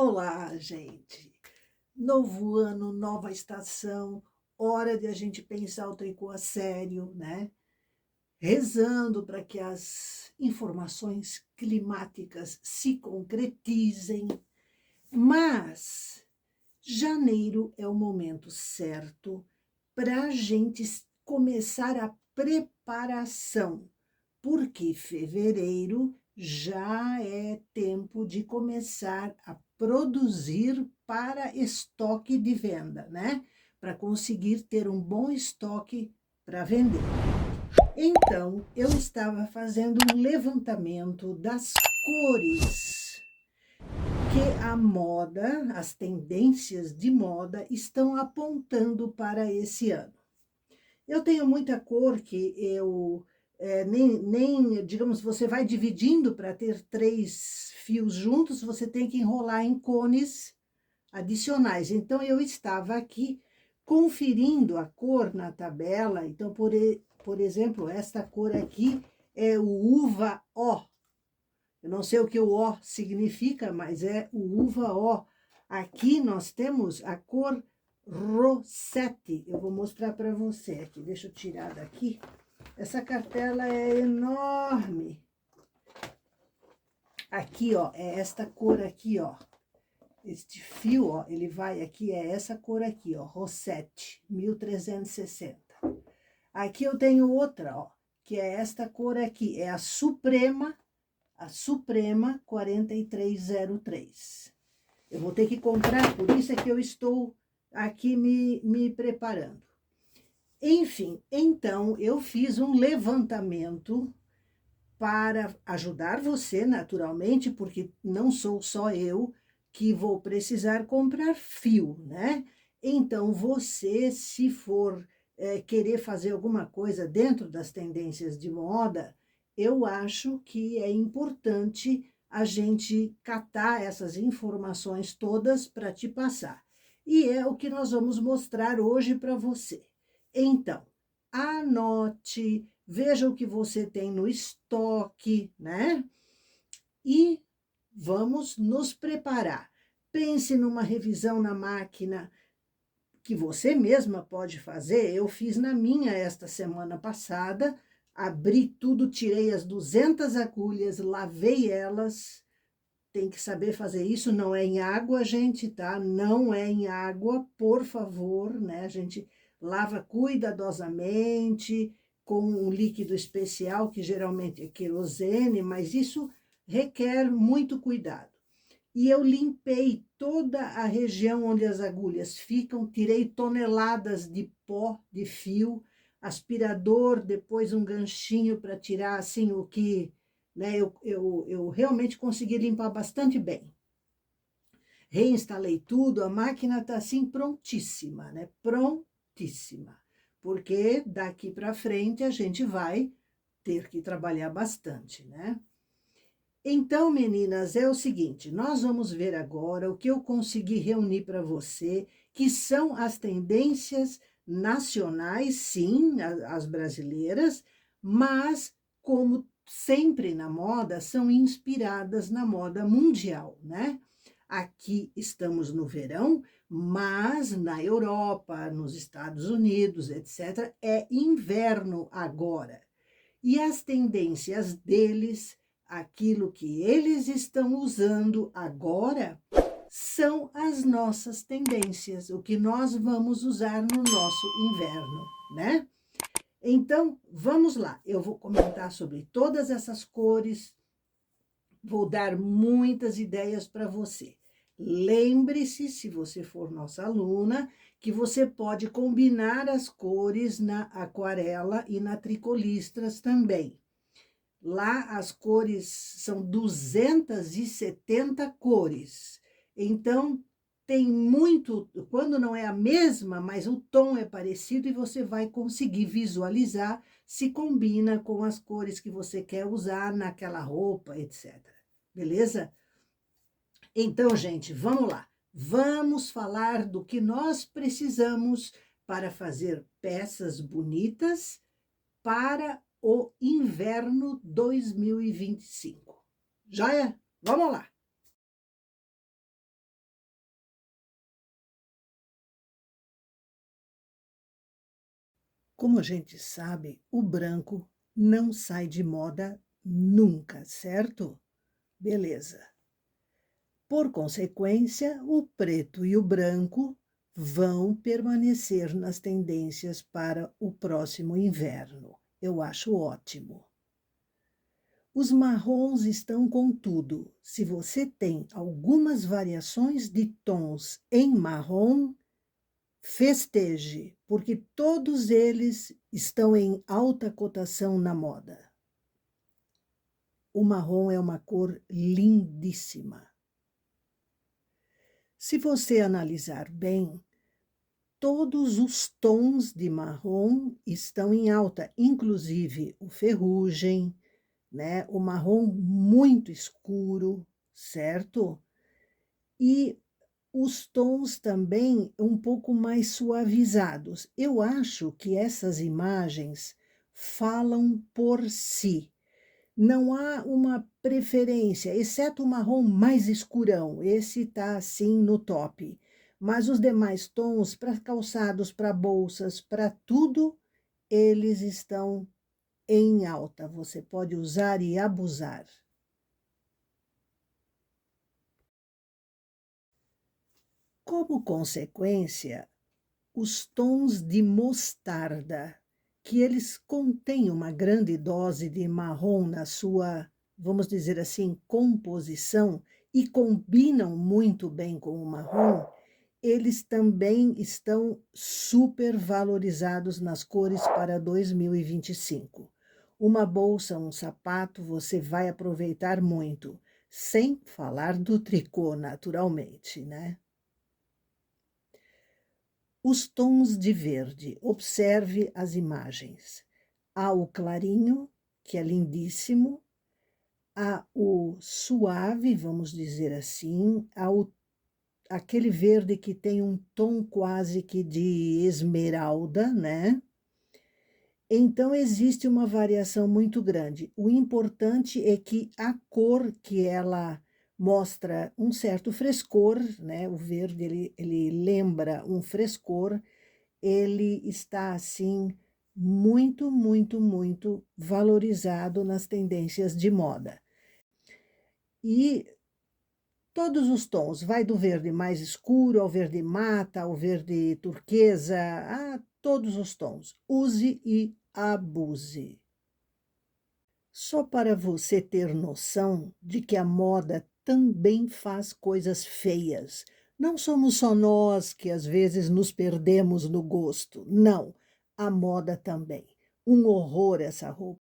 Olá, gente! Novo ano, nova estação, hora de a gente pensar o tricô a sério, né? Rezando para que as informações climáticas se concretizem. Mas janeiro é o momento certo para a gente começar a preparação, porque fevereiro já é tempo de começar a produzir para estoque de venda, né? Para conseguir ter um bom estoque para vender. Então, eu estava fazendo um levantamento das cores que a moda, as tendências de moda estão apontando para esse ano. Eu tenho muita cor que eu digamos, você vai dividindo para ter 3 fios juntos, você tem que enrolar em cones adicionais. Então, eu estava aqui conferindo a cor na tabela. Então, por exemplo, esta cor aqui é o uva ó. Eu não sei o que o ó significa, mas é o uva ó. Aqui nós temos a cor Rosette. Eu vou mostrar para você aqui. Deixa eu tirar daqui. Essa cartela é enorme. Aqui, ó, é esta cor aqui, ó. Este fio, ó, ele vai aqui, é essa cor aqui, ó, Rosette, 1360. Aqui eu tenho outra, ó, que é esta cor aqui, é a Suprema 4303. Eu vou ter que comprar, por isso é que eu estou aqui me preparando. Enfim, então eu fiz um levantamento para ajudar você, naturalmente, porque não sou só eu que vou precisar comprar fio, né? Então, você, se for querer fazer alguma coisa dentro das tendências de moda, eu acho que é importante a gente catar essas informações todas para te passar. E é o que nós vamos mostrar hoje para você. Então, anote, veja o que você tem no estoque, né? E vamos nos preparar. Pense numa revisão na máquina que você mesma pode fazer. Eu fiz na minha esta semana passada, abri tudo, tirei as 200 agulhas, lavei elas. Tem que saber fazer isso, não é em água, gente, tá? Não é em água, por favor, né? A gente lava cuidadosamente com um líquido especial, que geralmente é querosene, mas isso requer muito cuidado. E eu limpei toda a região onde as agulhas ficam, tirei toneladas de pó, de fio, aspirador, depois um ganchinho para tirar assim o que, né, eu realmente consegui limpar bastante bem. Reinstalei tudo, a máquina está assim prontíssima, né? Prontíssima. Porque daqui para frente a gente vai ter que trabalhar bastante, né? Então, meninas, é o seguinte, nós vamos ver agora o que eu consegui reunir para você, que são as tendências nacionais, sim, as brasileiras, mas, como sempre na moda, são inspiradas na moda mundial, né? Aqui estamos no verão, mas na Europa, nos Estados Unidos, etc., é inverno agora. E as tendências deles, aquilo que eles estão usando agora, são as nossas tendências, o que nós vamos usar no nosso inverno, né? Então, vamos lá. Eu vou comentar sobre todas essas cores, vou dar muitas ideias para você. Lembre-se, se você for nossa aluna, que você pode combinar as cores na aquarela e na tricolistras também. Lá as cores são 270 cores. Então, tem muito, quando não é a mesma, mas o tom é parecido e você vai conseguir visualizar se combina com as cores que você quer usar naquela roupa, etc. Beleza? Então, gente, vamos lá. Vamos falar do que nós precisamos para fazer peças bonitas para o inverno 2025. Joia? Vamos lá! Como a gente sabe, o branco não sai de moda nunca, certo? Beleza. Por consequência, o preto e o branco vão permanecer nas tendências para o próximo inverno. Eu acho ótimo. Os marrons estão com tudo. Se você tem algumas variações de tons em marrom, festeje, porque todos eles estão em alta cotação na moda. O marrom é uma cor lindíssima. Se você analisar bem, todos os tons de marrom estão em alta, inclusive o ferrugem, né? O marrom muito escuro, certo? E os tons também um pouco mais suavizados. Eu acho que essas imagens falam por si. Não há uma preferência, exceto o marrom mais escurão, esse está assim no top. Mas os demais tons, para calçados, para bolsas, para tudo, eles estão em alta. Você pode usar e abusar. Como consequência, os tons de mostarda, que eles contêm uma grande dose de marrom na sua, vamos dizer assim, composição, e combinam muito bem com o marrom, eles também estão super valorizados nas cores para 2025. Uma bolsa, um sapato, você vai aproveitar muito, sem falar do tricô, naturalmente, né? Os tons de verde, observe as imagens. Há o clarinho, que é lindíssimo, há o suave, vamos dizer assim, há aquele verde que tem um tom quase que de esmeralda, né? Então, existe uma variação muito grande. O importante é que a cor que ela mostra um certo frescor, né? O verde, ele lembra um frescor, ele está, assim, muito, muito, muito valorizado nas tendências de moda. E todos os tons, vai do verde mais escuro ao verde mata, ao verde turquesa, a todos os tons. Use e abuse. Só para você ter noção de que a moda também faz coisas feias. Não somos só nós que às vezes nos perdemos no gosto. Não, a moda também. Um horror essa roupa.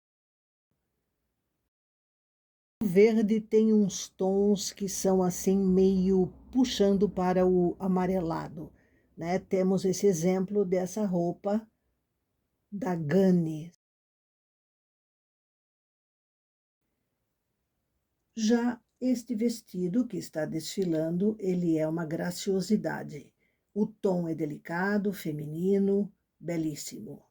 O verde tem uns tons que são assim meio puxando para o amarelado, né? Temos esse exemplo dessa roupa da Ganni. Já este vestido que está desfilando, ele é uma graciosidade. O tom é delicado, feminino, belíssimo.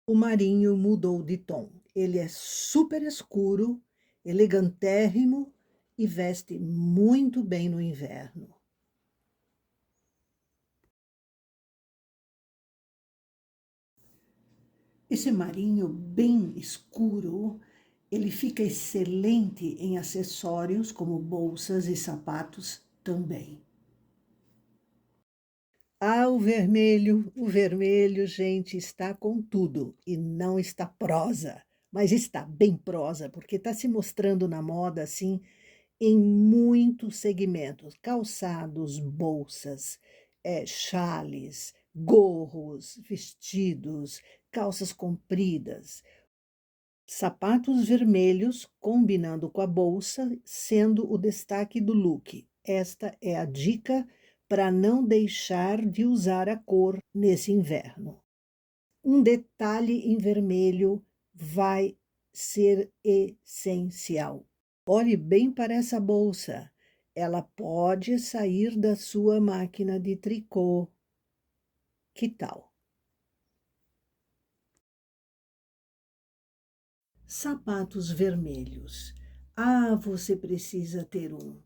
O marinho mudou de tom. Ele é super escuro, elegantérrimo e veste muito bem no inverno. Esse marinho bem escuro, ele fica excelente em acessórios como bolsas e sapatos também. Ah, o vermelho, gente, está com tudo e não está prosa, mas está bem prosa, porque está se mostrando na moda assim em muitos segmentos, calçados, bolsas, chales, gorros, vestidos, calças compridas, sapatos vermelhos combinando com a bolsa, sendo o destaque do look. Esta é a dica para não deixar de usar a cor nesse inverno. Um detalhe em vermelho vai ser essencial. Olhe bem para essa bolsa. Ela pode sair da sua máquina de tricô. Que tal? Sapatos vermelhos. Ah, você precisa ter um.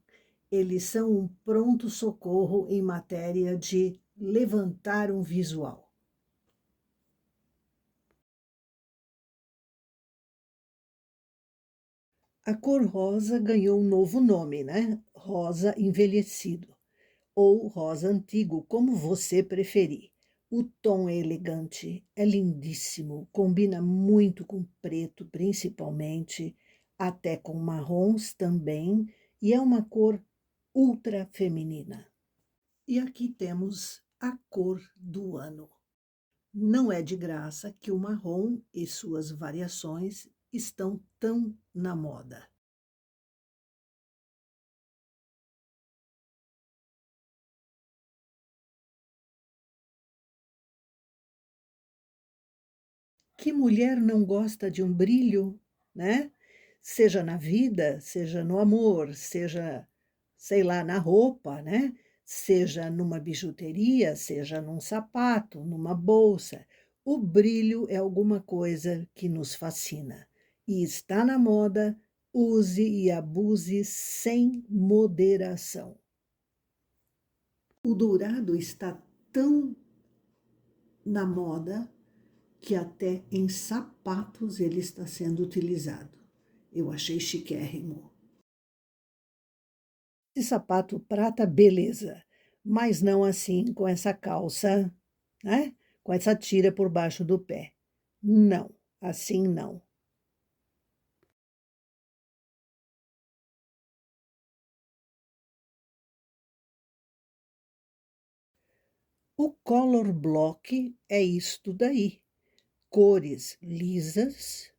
Eles são um pronto-socorro em matéria de levantar um visual. A cor rosa ganhou um novo nome, né? Rosa envelhecido, ou rosa antigo, como você preferir. O tom é elegante, é lindíssimo, combina muito com preto, principalmente, até com marrons também, e é uma cor ultra feminina. E aqui temos a cor do ano. Não é de graça que o marrom e suas variações estão tão na moda. Que mulher não gosta de um brilho, né? Seja na vida, seja no amor, seja, sei lá, na roupa, né? Seja numa bijuteria, seja num sapato, numa bolsa. O brilho é alguma coisa que nos fascina. E está na moda, use e abuse sem moderação. O dourado está tão na moda que até em sapatos ele está sendo utilizado. Eu achei chiquérrimo. Esse sapato prata, beleza, mas não assim com essa calça, né? Com essa tira por baixo do pé. Não, assim não. O color block é isto daí. Cores lisas,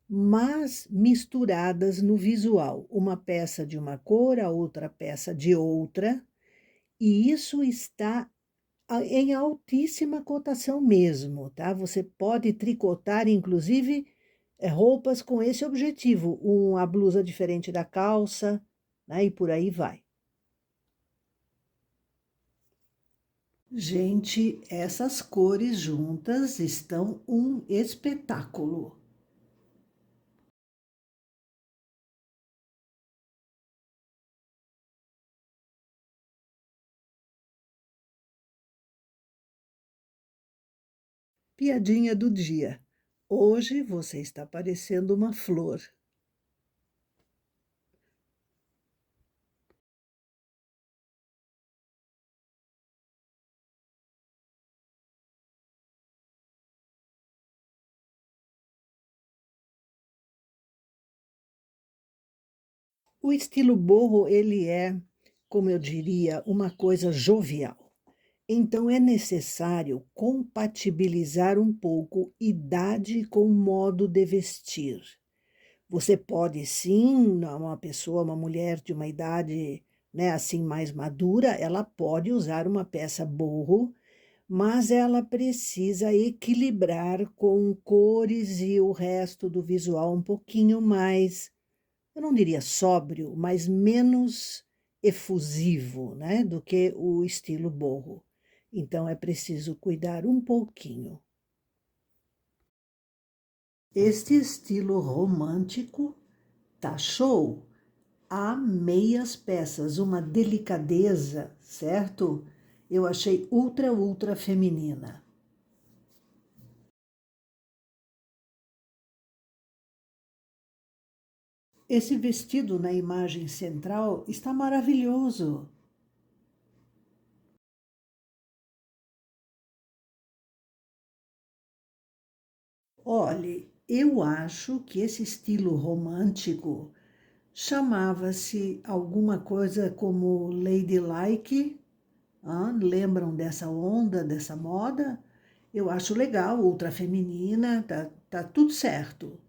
mas misturadas no visual. Uma peça de uma cor, a outra peça de outra. E isso está em altíssima cotação mesmo, tá? Você pode tricotar, inclusive, roupas com esse objetivo, uma blusa diferente da calça, né? E por aí vai. Gente, essas cores juntas estão um espetáculo. Piadinha do dia. Hoje você está parecendo uma flor. O estilo boho, ele é, como eu diria, uma coisa jovial. Então é necessário compatibilizar um pouco idade com modo de vestir. Você pode sim, uma pessoa, uma mulher de uma idade, né, assim mais madura, ela pode usar uma peça boho, mas ela precisa equilibrar com cores e o resto do visual um pouquinho mais, eu não diria sóbrio, mas menos efusivo, né, do que o estilo boho. Então é preciso cuidar um pouquinho. Este estilo romântico tá show. Há meias peças, uma delicadeza, certo? Eu achei ultra, ultra feminina. Esse vestido na imagem central está maravilhoso. Olhe, eu acho que esse estilo romântico chamava-se alguma coisa como ladylike. Lembram dessa onda, dessa moda? Eu acho legal, ultra feminina, tá tudo certo.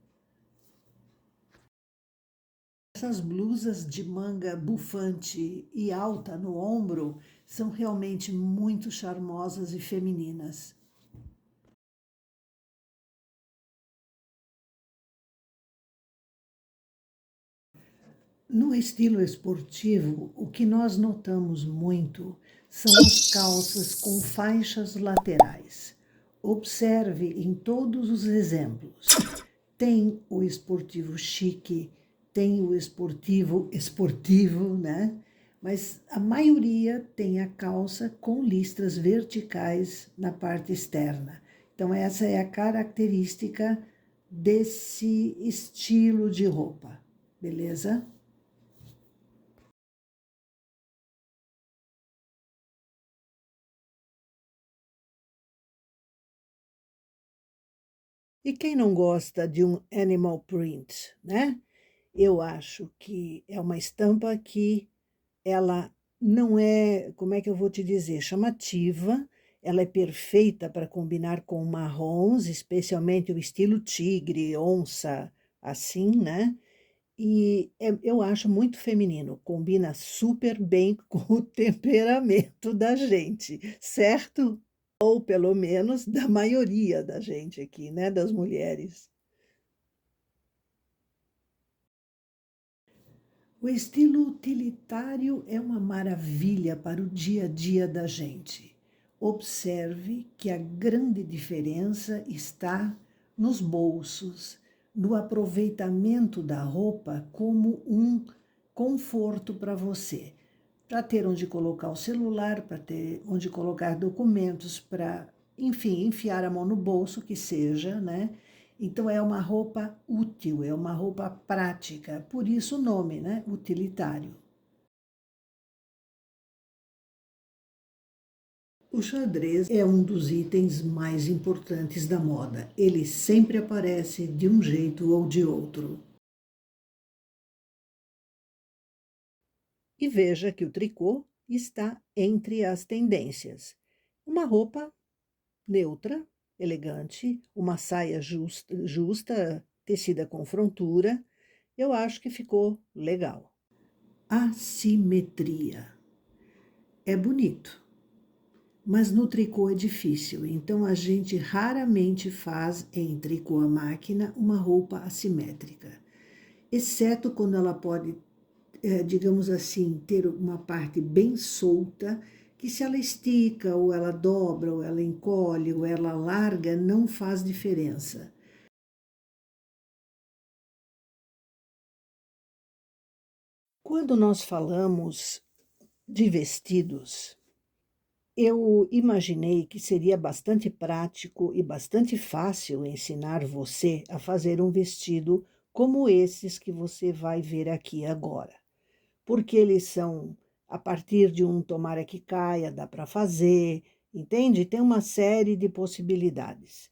Essas blusas de manga bufante e alta no ombro são realmente muito charmosas e femininas. No estilo esportivo, o que nós notamos muito são as calças com faixas laterais. Observe em todos os exemplos. Tem o esportivo chique, tem o esportivo esportivo, né? mas a maioria tem a calça com listras verticais na parte externa. Então, essa é a característica desse estilo de roupa, beleza? E quem não gosta de um animal print, né? Eu acho que é uma estampa que ela não é, como é que eu vou te dizer, chamativa, ela é perfeita para combinar com marrons, especialmente o estilo tigre, onça, assim, né? Eu acho muito feminino, combina super bem com o temperamento da gente, certo? Ou pelo menos da maioria da gente aqui, né? Das mulheres. O estilo utilitário é uma maravilha para o dia a dia da gente. Observe que a grande diferença está nos bolsos, no aproveitamento da roupa como um conforto para você, para ter onde colocar o celular, para ter onde colocar documentos, para, enfim, enfiar a mão no bolso, que seja, né? Então é uma roupa útil, é uma roupa prática, por isso o nome, né? Utilitário. O xadrez é um dos itens mais importantes da moda. Ele sempre aparece de um jeito ou de outro. E veja que o tricô está entre as tendências. Uma roupa neutra, elegante, uma saia justa, tecida com frontura, eu acho que ficou legal. Assimetria. É bonito, mas no tricô é difícil, então a gente raramente faz em tricô à máquina uma roupa assimétrica, exceto quando ela pode, digamos assim, ter uma parte bem solta, que se ela estica, ou ela dobra, ou ela encolhe, ou ela larga, não faz diferença. Quando nós falamos de vestidos, eu imaginei que seria bastante prático e bastante fácil ensinar você a fazer um vestido como esses que você vai ver aqui agora, porque eles são a partir de um tomara que caia, dá para fazer, entende? Tem uma série de possibilidades.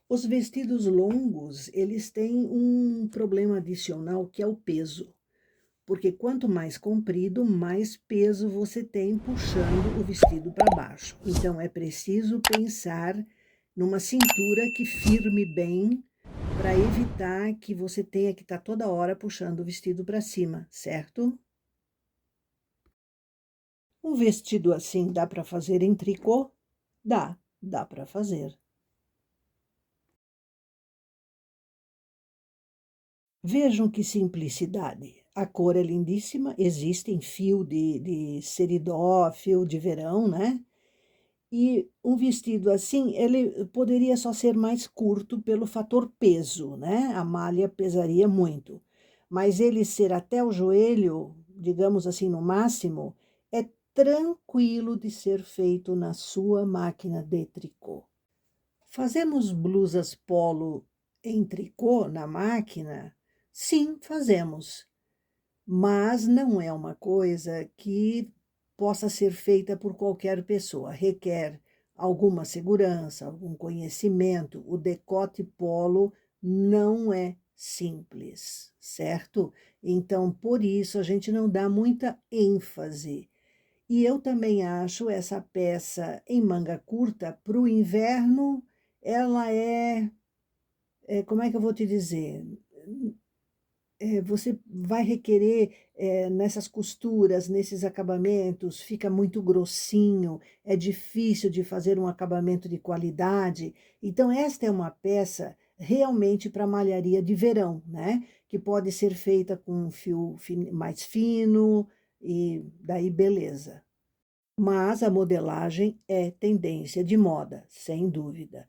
Os vestidos longos, eles têm um problema adicional que é o peso, porque quanto mais comprido, mais peso você tem puxando o vestido para baixo. Então é preciso pensar numa cintura que firme bem para evitar que você tenha que estar toda hora puxando o vestido para cima, certo? Um vestido assim dá para fazer em tricô? Dá para fazer. Vejam que simplicidade. A cor é lindíssima, existe em fio de seridó, fio de verão, né? E um vestido assim, ele poderia só ser mais curto pelo fator peso, né? A malha pesaria muito. Mas ele ser até o joelho, digamos assim, no máximo, é tranquilo de ser feito na sua máquina de tricô. Fazemos blusas polo em tricô na máquina? Sim, fazemos, mas não é uma coisa que possa ser feita por qualquer pessoa. Requer alguma segurança, algum conhecimento. O decote polo não é simples, certo? Então, por isso, a gente não dá muita ênfase. E eu também acho essa peça em manga curta para o inverno, ela como é que eu vou te dizer? Você vai requerer, nessas costuras, nesses acabamentos, fica muito grossinho, é difícil de fazer um acabamento de qualidade. Então, esta é uma peça realmente para malharia de verão, né? Que pode ser feita com um fio mais fino e daí beleza. Mas a modelagem é tendência de moda, sem dúvida.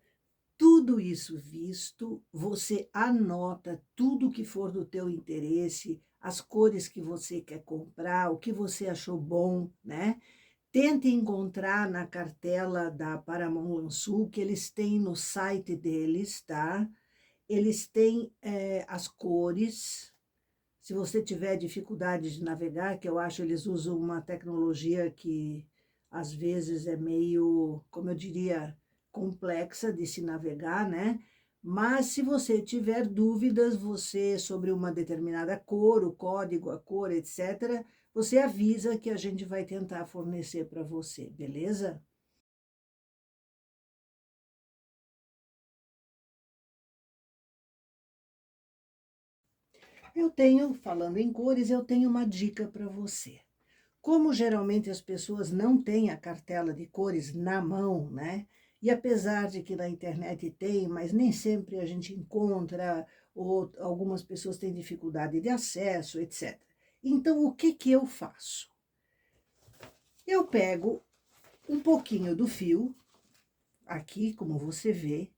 Tudo isso visto, você anota tudo que for do teu interesse, as cores que você quer comprar, o que você achou bom, né? Tente encontrar na cartela da Paramount Lançu, que eles têm no site deles, tá? Eles têm as cores. Se você tiver dificuldade de navegar, que eu acho eles usam uma tecnologia que às vezes é meio, como eu diria, complexa de se navegar, né? Mas se você tiver dúvidas, você sobre uma determinada cor, o código, a cor, etc., você avisa que a gente vai tentar fornecer para você, beleza? Falando em cores, eu tenho uma dica para você. Como geralmente as pessoas não têm a cartela de cores na mão, né? E apesar de que na internet tem, mas nem sempre a gente encontra, ou algumas pessoas têm dificuldade de acesso, etc. Então, o que que eu faço? Eu pego um pouquinho do fio, aqui, como você vê,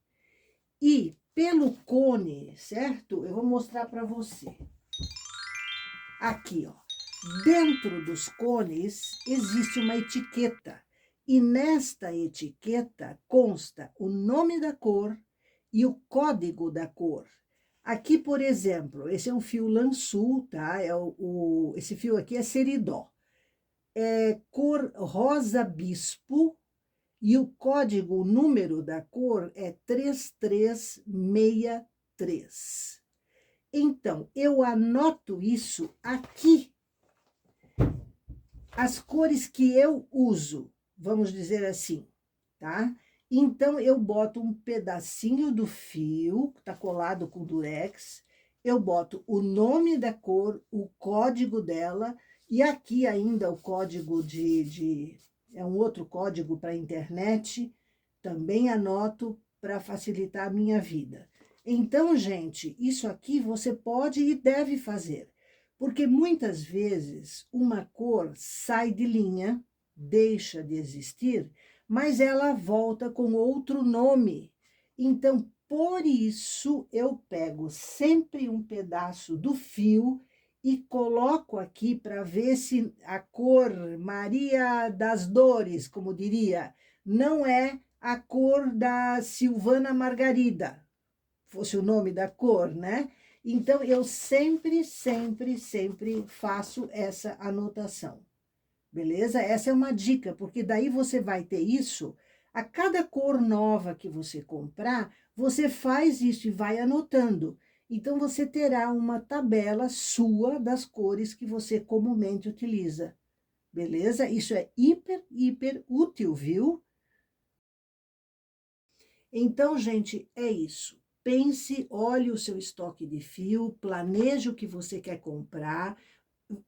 e pelo cone, certo? Eu vou mostrar para você. Aqui, ó. Dentro dos cones existe uma etiqueta. E nesta etiqueta consta o nome da cor e o código da cor. Aqui, por exemplo, esse é um fio Lançu, tá? Esse fio aqui é Seridó. É cor rosa bispo e o código, o número da cor é 3363. Então, eu anoto isso aqui, as cores que eu uso, vamos dizer assim, tá? Então, eu boto um pedacinho do fio, que tá colado com durex, eu boto o nome da cor, o código dela, e aqui ainda o código é um outro código para a internet, também anoto para facilitar a minha vida. Então, gente, isso aqui você pode e deve fazer. Porque muitas vezes uma cor sai de linha, deixa de existir, mas ela volta com outro nome. Então, por isso, eu pego sempre um pedaço do fio e coloco aqui para ver se a cor Maria das Dores, como diria, não é a cor da Silvana Margarida, fosse o nome da cor, né? Então, eu sempre faço essa anotação, beleza? Essa é uma dica, porque daí você vai ter isso, a cada cor nova que você comprar, você faz isso e vai anotando. Então, você terá uma tabela sua das cores que você comumente utiliza, beleza? Isso é hiper útil, viu? Então, gente, é isso. Pense, olhe o seu estoque de fio, planeje o que você quer comprar,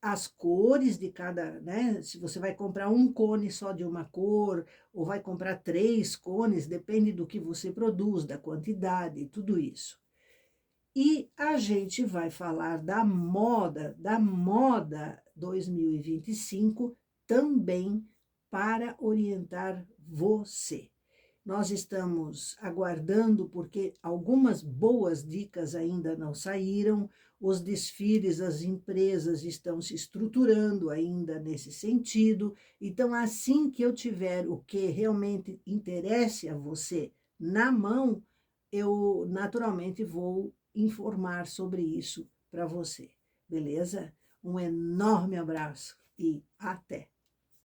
as cores de cada, né? Se você vai comprar um cone só de uma cor, ou vai comprar 3 cones, depende do que você produz, da quantidade, tudo isso. E a gente vai falar da moda 2025 também para orientar você. Nós estamos aguardando, porque algumas boas dicas ainda não saíram, os desfiles, as empresas estão se estruturando ainda nesse sentido. Então, assim que eu tiver o que realmente interesse a você na mão, eu naturalmente vou informar sobre isso para você, beleza? Um enorme abraço e até!